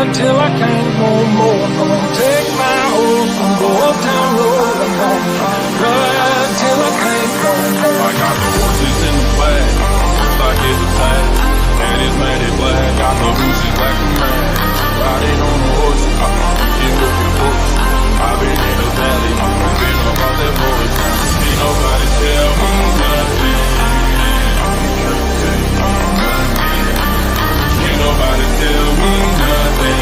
ride till I can't no more. I'm gonna take my horse and go uptown road. I'm gonna ride till I can't no more. I got the horses in the flag, looks like it's a tag, and it's matted black. Got the horses like a man, riding on the horse. Get looking close. I've been in the valley, I've been up all that boys. Ain't nobody tell me nothing. Ain't nobody tell me nothing.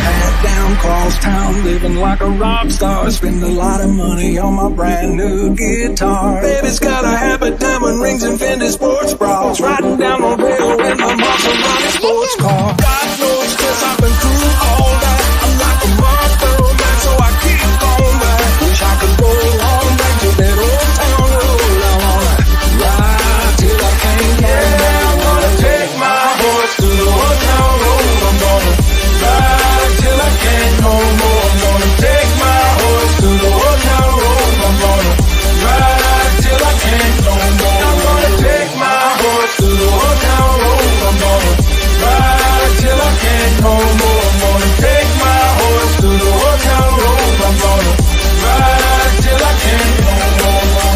Head down cross town, living like a rock star. Spend a lot of money on my brand new guitar. Baby's got a habit, diamond rings and Fendi sports bras. Riding down the rail in my Maserati sports car. Got no stress, I've been through all that. I'm like a monster man, so I keep going back. Wish I could go on back to that old town road. I wanna ride till I can't go back. I'm gonna take my horse to the old town road. I'm gonna ride till I can't no more. I'm gonna take my horse to the old town road. I'm gonna ride till I can't no more. I'm gonna take my horse to the old town road. I'm gonna ride till I can't no more. I'm gonna take my horse to the old town road. I'm gonna ride till I can't no more.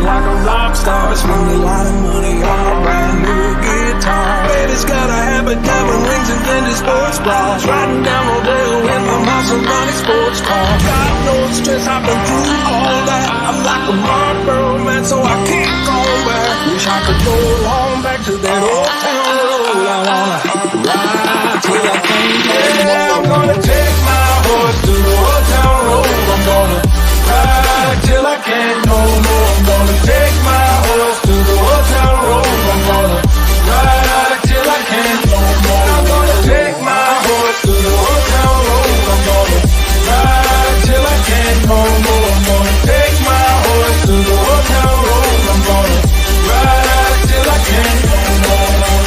Like a rock star, spend a lot of money on a brand new guitar. Baby's got a habit, diamond rings and Fendi sports bras. Riding down Rodeo in my Maserati sports car. Got no stress, I've been through all that. I'm like a Marlboro man, so I keep going back. Wish I could go on back to that old town road. I wanna ride till I can't go more. I'm gonna take my horse to the old town road. I'm gonna ride till I can't no more. I'm gonna take my horse to the old town road. I'm gonna ride till I can't no more. I'm gonna take my horse to the old town road. I'm gonna ride till I can't no more. I'm gonna take my horse to the old town road. I'm gonna ride till I can't no more.